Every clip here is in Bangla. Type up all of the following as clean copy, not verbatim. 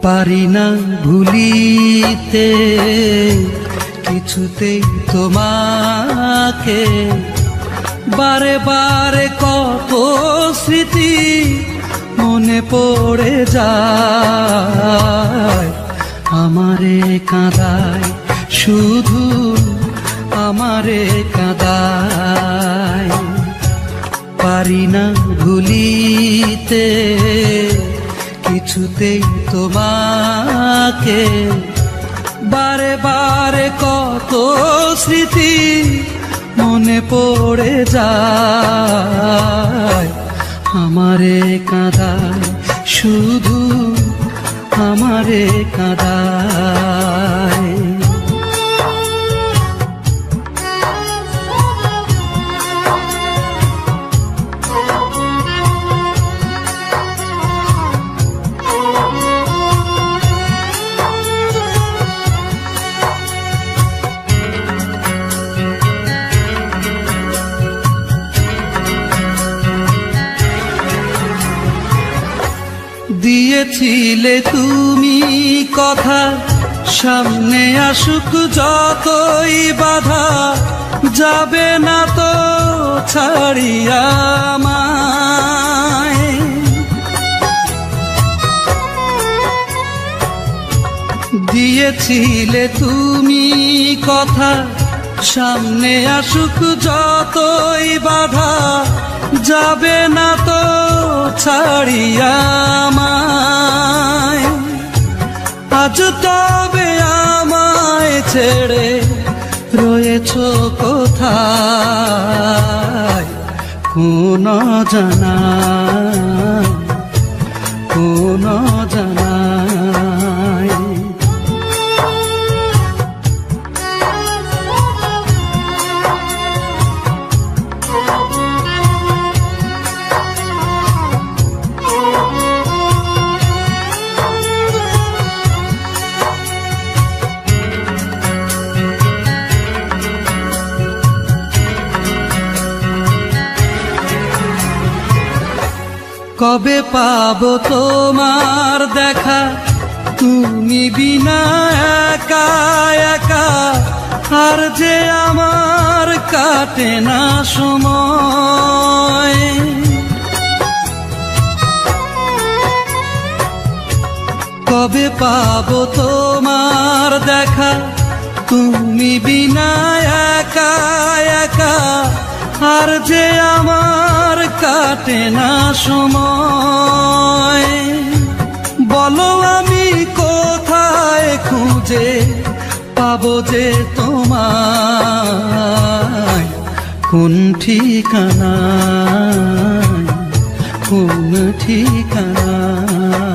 পারি না ভুলিতে কিছুতেই তোমাকে, বারে বারে কত স্মৃতি মনে পড়ে যায়। আমারে কাঁদায় শুধু আমারে কাঁদায়, পারি না ভুলিতে কিছুতেই তোমাকে, বারে বারে কত স্মৃতি মনে পড়ে যায়। আমারে কাঁদায় শুধু আমারে কাঁদায়। দিয়েছিলে তুমি কথা, সামনে আসুক যতই বাধা, যাবে না তো ছাড়িয়া আমায়। দিয়েছিলে তুমি কথা, সামনে আসুক যতই বাধা, যাবে না তো ছাড়িয়া আমায়। আজ তবে আমায় ছেড়ে রয়েছো কোথায়, কোন জানা কোন জানায়। কবে পাবো তোমার দেখা, তুমি বিনা একা একা, আর যে আমার কাটে না সময়। কবে পাবো তোমার দেখা, তুমি বিনা একা একা, আর যে আমার কাটে না সময়। বলো আমি কোথায় খুঁজে পাবো যে তোমায়, কোন ঠিকানায় কোন ঠিকানায়।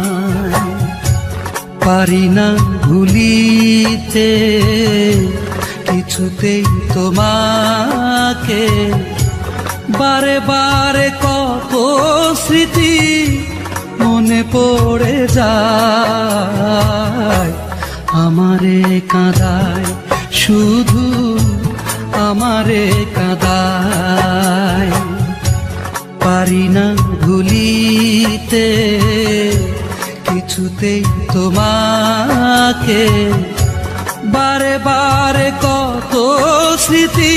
পারি না ভুলিতে কিছুতেই তোমাকে, বারে বারে কত স্মৃতি মনে পড়ে যায়। আমারে কাঁদায় শুধু আমারে কাঁদায়, পারি না ভুলিতে কিছুতেই তোমাকে, বারে বারে কত স্মৃতি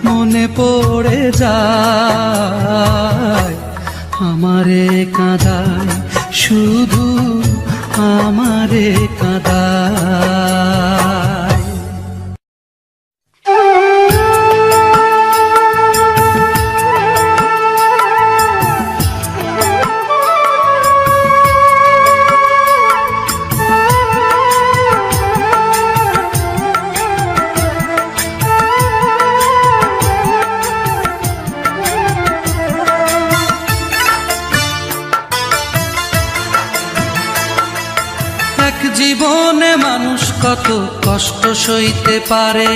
মনে পড়ে যায়। আমারে কাঁদায় শুধু আমারে কাঁদায়। জীবনে মানুষ কত কষ্ট সইতে পারে,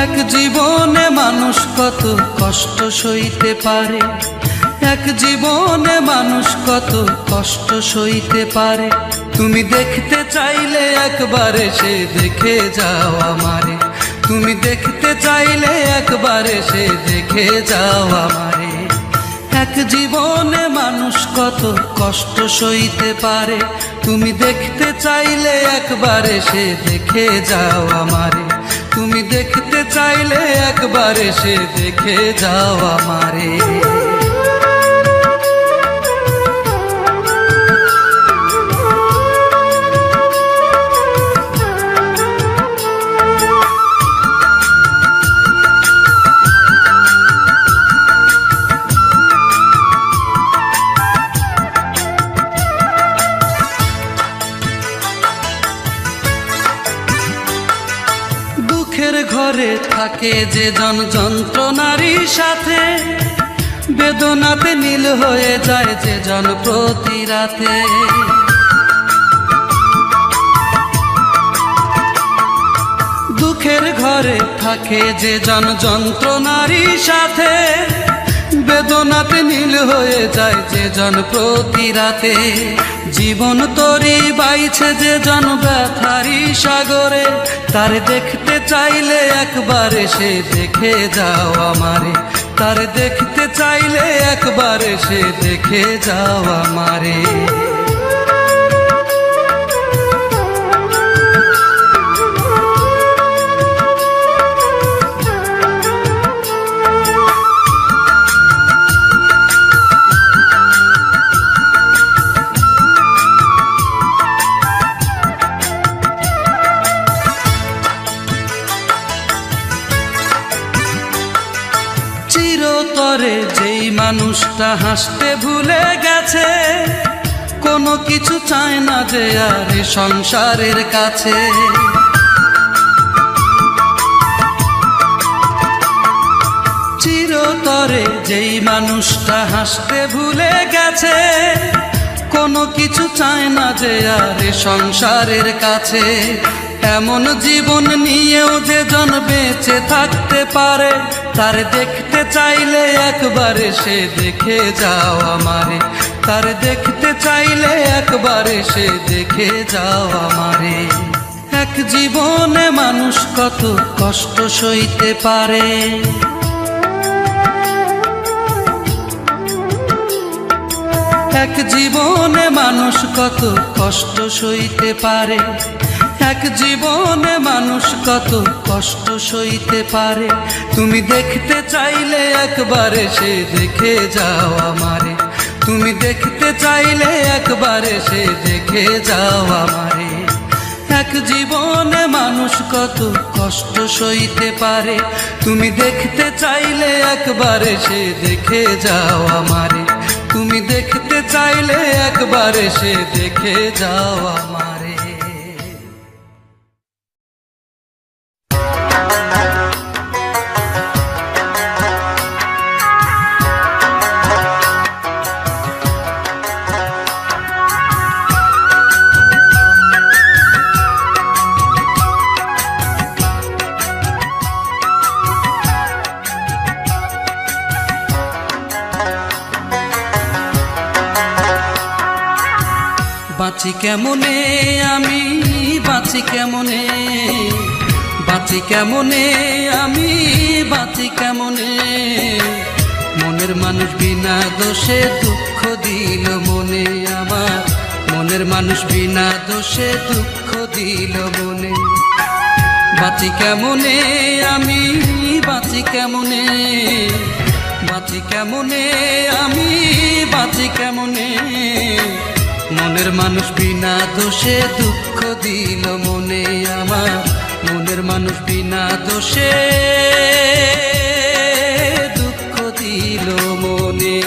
এক জীবনে মানুষ কত কষ্ট সইতে পারে, এক জীবনে মানুষ কত কষ্ট সইতে পারে। তুমি দেখতে চাইলে একবার এসে দেখে যাও আমারে, তুমি দেখতে চাইলে একবার এসে দেখে যাও আমারে। এক জীবনে মানুষ কত কষ্ট সইতে পারে, তুমি দেখতে চাইলে একবার এসে দেখে যাও আমারে, তুমি দেখতে চাইলে একবার এসে দেখে যাও আমারে। দুঃখের ঘরে থাকে যে জন যন্ত্রণারই সাথে, বেদনাতে নীল হয়ে যায় যে জন প্রতি রাতে। দুঃখের ঘরে থাকে যে জন যন্ত্রণারই সাথে, বেদনাতে নীল হয়ে যায় যে জন প্রতি রাতে। জীবন তরি বাইছে যে জন ব্যথারি সাগরে, তার দেখতে চাইলে একবার এসে দেখে যাও আমারে, তার দেখতে চাইলে একবার এসে দেখে যাও আমারে। চিরতরে যেই মানুষটা হাসতে ভুলে গেছে, কোনো কিছু চায় না যে আর সংসারের কাছে। চিরতরে যেই মানুষটা হাসতে ভুলে গেছে, কোনো কিছু চায় না যে আর সংসারের কাছে। এমন জীবন নিয়েও যে জন বেঁচে থাকতে পারে, তার দেখতে চাইলে একবার এসে দেখে যাও আমারে, তার দেখতে চাইলে একবার এসে দেখে যাও আমারে। এক জীবনে মানুষ কত কষ্ট সইতে পারে, এক জীবনে মানুষ কত কষ্ট সইতে পারে, এক জীবনে মানুষ কত কষ্ট সইতে পারে। তুমি দেখতে চাইলে একবার এসে দেখে যাও আমারে, তুমি দেখতে চাইলে একবার এসে দেখে যাও আমারে। এক জীবনে মানুষ কত কষ্ট সইতে পারে, তুমি দেখতে চাইলে একবার এসে দেখে যাও আমারে, তুমি দেখতে চাইলে একবার এসে দেখে যাও আমারে। বাঁচি কেমনে আমি, বাঁচি কেমনে, বাঁচি কেমনে আমি, বাঁচি কেমনে। মনের মানুষ বিনা দোষে দুঃখ দিল মনে আমার, মনের মানুষ বিনা দোষে দুঃখ দিল মনে। বাঁচি কেমনে আমি, বাঁচি কেমনে, বাঁচি কেমনে আমি, বাঁচি কেমনে। মনের মানুষ বিনা দোষে দুঃখ দিল মনে আমার, মনের মানুষ বিনা দোষে দুঃখ দিল মনে।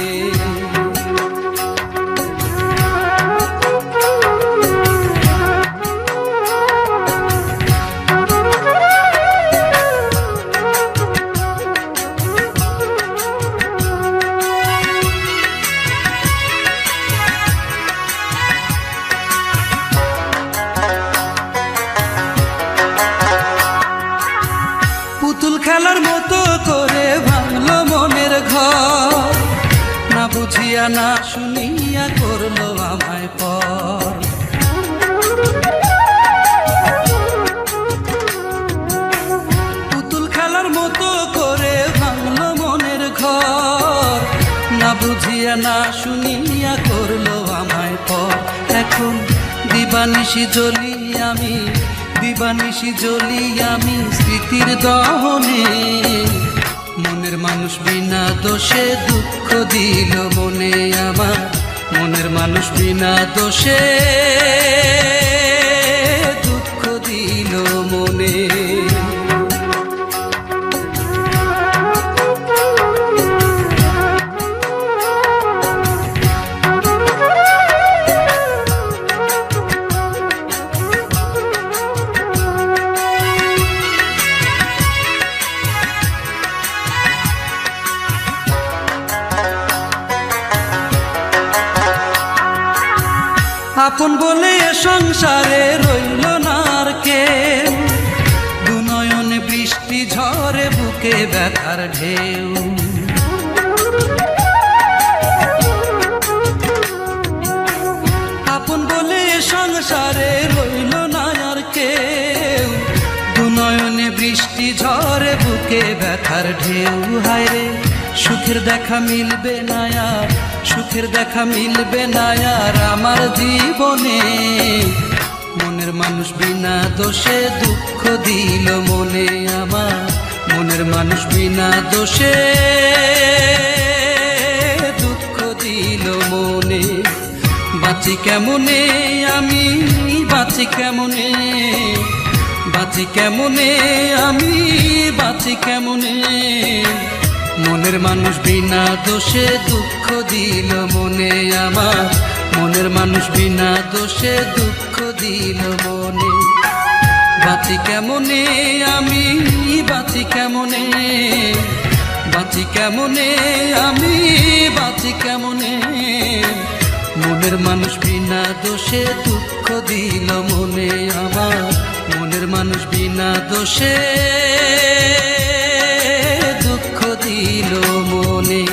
খেলার মতো করে ভাঙলো মনের ঘর, না বুঝিয়া না শুনিয়া করলো আমায় পর। পুতুল খেলার মতো করে ভাঙলো মনের ঘর, না বুঝিয়া না শুনিয়া করলো আমায় পর। এখন দিবানিশি জ্বলি আমি, দিবানিশি জ্বলি আমি স্মৃতির দহনে। মনের মানুষ বিনা দোষে দুঃখ দিল মনে আমার, মনের মানুষ বিনা দোষে দুঃখ দিল মনে। আপন বলে সংসারে রইল না আর কেউ, দুনয়নে বৃষ্টি ঝরে বুকে ব্যথার ঢেউ। আপন বলে সংসারে রইল না আর কেউ, দুনয়নে বৃষ্টি ঝরে বুকে ব্যথার ঢেউ। হায় রে সুখের দেখা মিলবে না আর, সুখের দেখা মিলবে না আর আমার জীবনে। মনের মানুষ বিনা দোষে দুঃখ দিল মনে আমার, মনের মানুষ বিনা দোষে দুঃখ দিল মনে। বাঁচি কেমনে আমি, বাঁচি কেমনে, বাঁচি কেমনে আমি, বাঁচি কেমনে। মনের মানুষ বিনা দোষে দুঃখ দিল মনে আমার, মনের মানুষ বিনা দোষে দুঃখ দিল মনে। বাঁচি কেমনে আমি, বাঁচি কেমনে, বাঁচি কেমনে আমি, বাঁচি কেমনে। মনের মানুষ বিনা দোষে দুঃখ দিল মনে আমার, মনের মানুষ বিনা দোষে দুঃখ দিল মনে।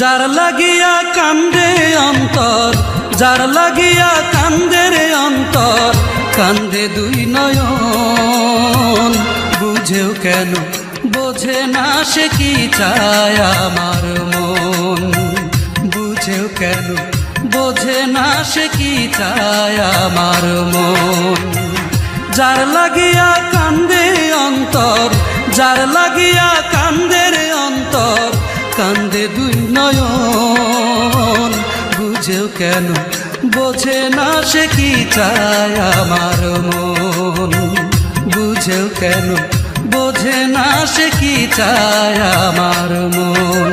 যার লাগিয়া কান্দে অন্তর, যার লাগিয়া কান্দে রে অন্তর, কান্দে দুই নয়ন। বুঝেও কেন বোঝে না সে কি চায় আমার মন, বুঝেও কেন বোঝে না সে কি চায় আমার মন। যার লাগিয়া কান্দে অন্তর, যার লাগিয়া কান্দে রে অন্তর, কান্দে দুই নয়ন। বুঝেও কেন বোঝে না সে কি চায় আমার মন, বুঝেও কেন বোঝে না সে কি চায় আমার মন।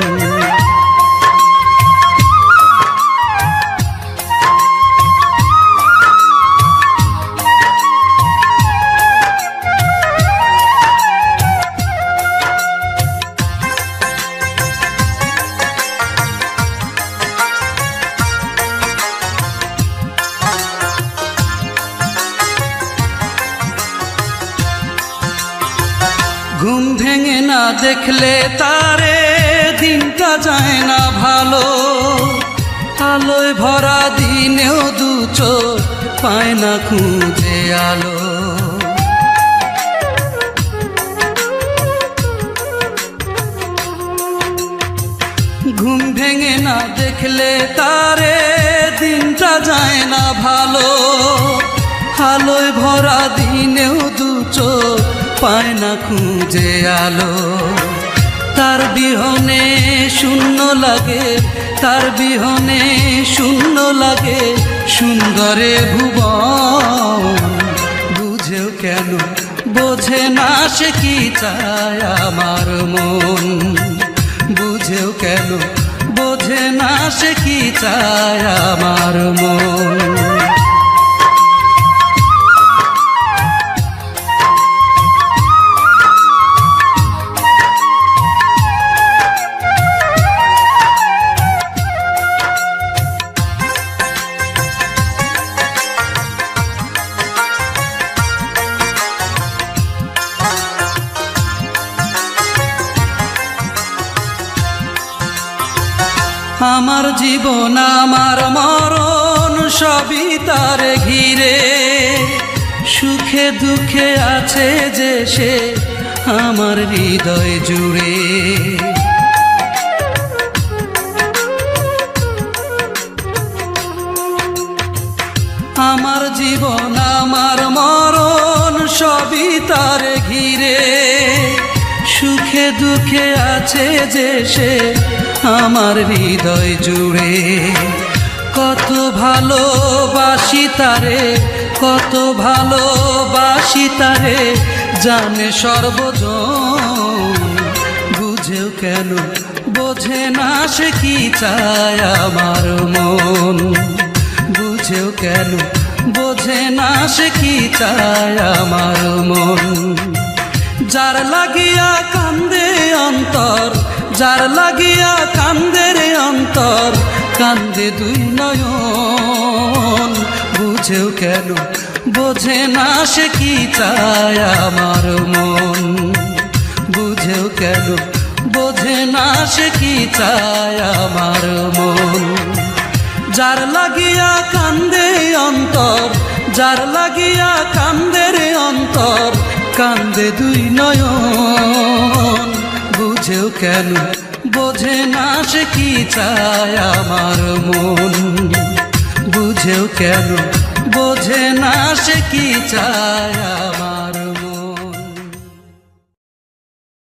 ঘুম ভেঙে না দেখলে তারে দিনটা যায় না ভালো, আলোয় ভরা দিনেও দু চোখ পায় না খুঁজে আলো। ঘুম ভেঙে না দেখলে তারে দিনটা যায় না ভালো, আলোয় ভরা দিনেও দু চোখ পায় না খুঁজে আলো। তার বিহনে শূন্য লাগে, তার বিহনে শূন্য লাগে সুন্দরে ভুবন। বুঝেও কেন বোঝে না সে কি চায় আমার মন, বুঝেও কেন বোঝে না সে কি চায় আমার মন। আমার জীবন আমার মরণ সবই তার ঘিরে, সুখে দুঃখে আছে যে সে আমার হৃদয় জুড়ে। আমার জীবন আমার মরণ সবই তার ঘিরে, সুখে দুঃখে আছে যে সে আমার হৃদয় জুড়ে। কত ভালোবাসি তারে, কত ভালোবাসি তারে, জানে সর্বজন। বুঝেও কেন বোঝে না সে কি চায় আমার মন, বুঝেও কেন বোঝে না সে কি চায় আমার মন। যার লাগিয়া কান্দে অন্তর, যার লাগিয়া কান্দে রে অন্তর, কান্দে দুই নয়ন। বুঝেও কেন বোঝে না সে কি চায় আমার মন, বুঝেও কেন বোঝে না সে কি চায় আমার মন। যার লাগিয়া কান্দে অন্তর, যার লাগিয়া কান্দে রে অন্তর, কান্দে দুই নয়ন। বুঝেও কেন বোঝে না সে কি চায় আমার মন, বুঝেও কেন বোঝে না সে কি চায় আমার